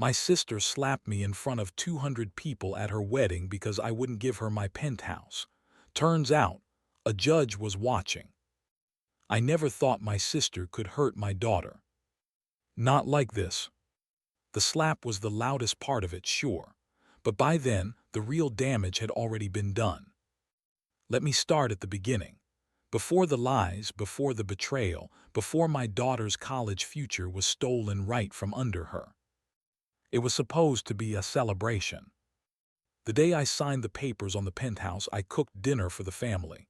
My sister slapped me in front of 200 people at her wedding because I wouldn't give her my penthouse. Turns out, a judge was watching. I never thought my sister could hurt my daughter. Not like this. The slap was the loudest part of it, sure, but by then the real damage had already been done. Let me start at the beginning. Before the lies, before the betrayal, before my daughter's college future was stolen right from under her. It was supposed to be a celebration. The day I signed the papers on the penthouse, I cooked dinner for the family.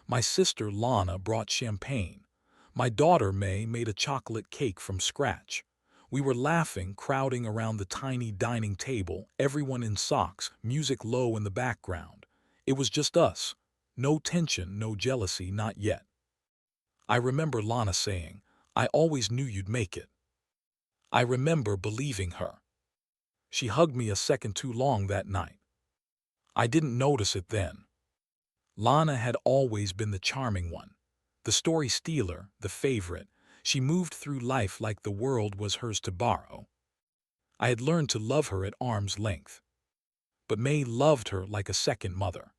My sister Lana brought champagne. My daughter May made a chocolate cake from scratch. We were laughing, crowding around the tiny dining table, everyone in socks, music low in the background. It was just us. No tension, no jealousy, not yet. I remember Lana saying, "I always knew you'd make it." I remember believing her. She hugged me a second too long that night. I didn't notice it then. Lana had always been the charming one, the story stealer, the favorite. She moved through life like the world was hers to borrow. I had learned to love her at arm's length. But May loved her like a second mother.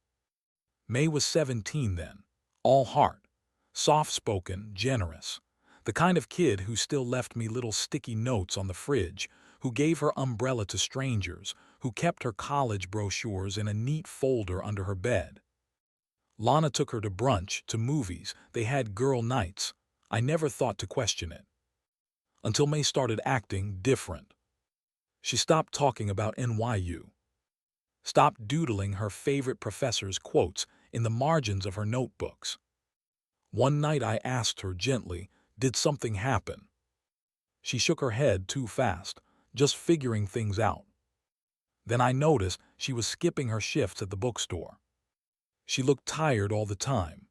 May was 17 then, all heart, soft-spoken, generous, the kind of kid who still left me little sticky notes on the fridge, who gave her umbrella to strangers, who kept her college brochures in a neat folder under her bed. Lana took her to brunch, to movies. They had girl nights. I never thought to question it. Until May started acting different. She stopped talking about NYU. Stopped doodling her favorite professor's quotes in the margins of her notebooks. One night I asked her gently, "Did something happen?" She shook her head too fast, just figuring things out. Then I noticed she was skipping her shifts at the bookstore. She looked tired all the time.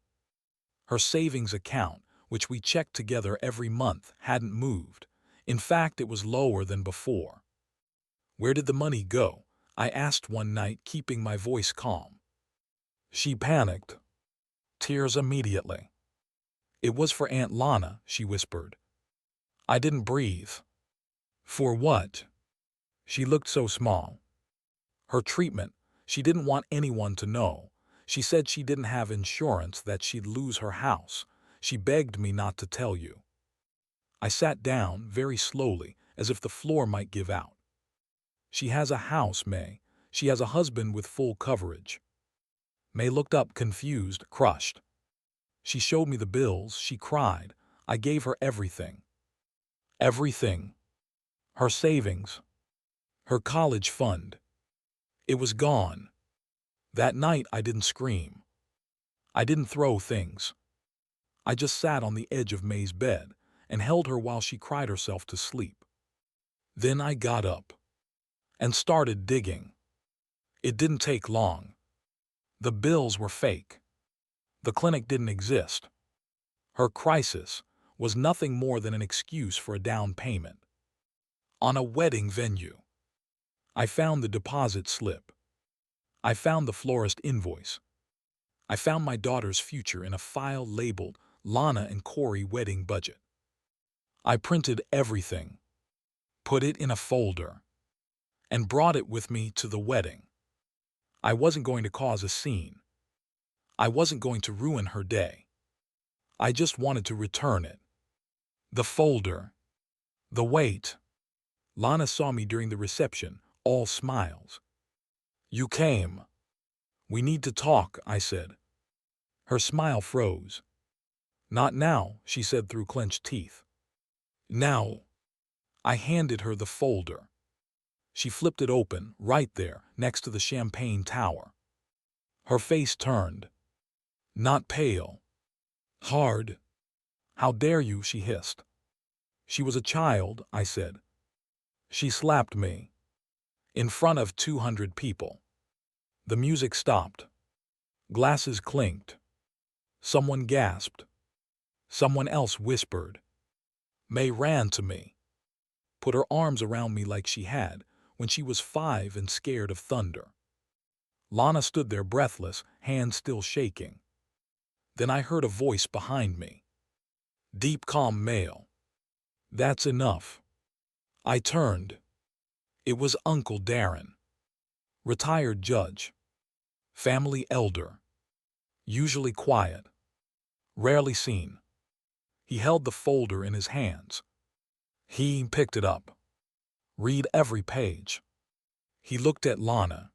Her savings account, which we checked together every month, hadn't moved. In fact, it was lower than before. "Where did the money go?" I asked one night, keeping my voice calm. She panicked. Tears immediately. "It was for Aunt Lana," she whispered. I didn't breathe. "For what?" She looked so small. "Her treatment. She didn't want anyone to know. She said she didn't have insurance, that she'd lose her house. She begged me not to tell you." I sat down, very slowly, as if the floor might give out. "She has a house, May. She has a husband with full coverage." May looked up, confused, crushed. She showed me the bills. She cried. I gave her everything. Everything. Her savings. Her college fund. It was gone. That night I didn't scream. I didn't throw things. I just sat on the edge of May's bed and held her while she cried herself to sleep. Then I got up and started digging. It didn't take long. The bills were fake. The clinic didn't exist. Her crisis was nothing more than an excuse for a down payment on a wedding venue. I found the deposit slip. I found the florist invoice. I found my daughter's future in a file labeled Lana and Qley wedding budget. I printed everything, put it in a folder, and brought it with me to the wedding. I wasn't going to cause a scene. I wasn't going to ruin her day. I just wanted to return it. The folder. The weight. Lana saw me during the reception, all smiles. "You came. We need to talk," I said. Her smile froze. "Not now," she said through clenched teeth. "Now." I handed her the folder. She flipped it open, right there, next to the champagne tower. Her face turned. Not pale. Hard. "How dare you?" she hissed. "She was a child," I said. She slapped me. In front of 200 people. The music stopped. Glasses clinked. Someone gasped. Someone else whispered. May ran to me. Put her arms around me like she had when she was 5 and scared of thunder. Lana stood there breathless, hands still shaking. Then I heard a voice behind me. Deep, calm male. "That's enough." I turned. It was Uncle Darren, retired judge, family elder, usually quiet, rarely seen. He held the folder in his hands. He picked it up. Read every page. He looked at Lana.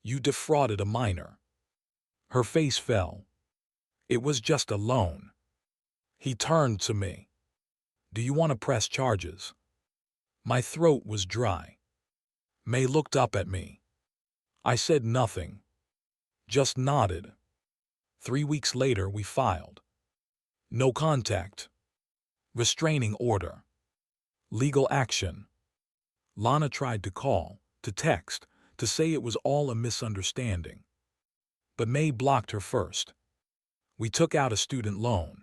You defrauded a minor. Her face fell. It was just a loan. He turned to me. Do you want to press charges? My throat was dry. May looked up at me. I said nothing. Just nodded. 3 weeks later, we filed. No contact. Restraining order. Legal action. Lana tried to call, to text, to say it was all a misunderstanding. But May blocked her first. We took out a student loan.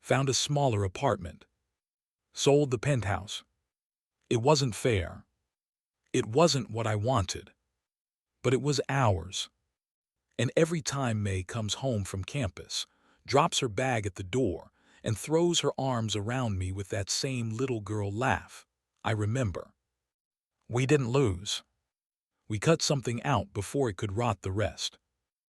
Found a smaller apartment. Sold the penthouse. It wasn't fair. It wasn't what I wanted. But it was ours. And every time May comes home from campus, drops her bag at the door, and throws her arms around me with that same little girl laugh, I remember. We didn't lose. We cut something out before it could rot the rest.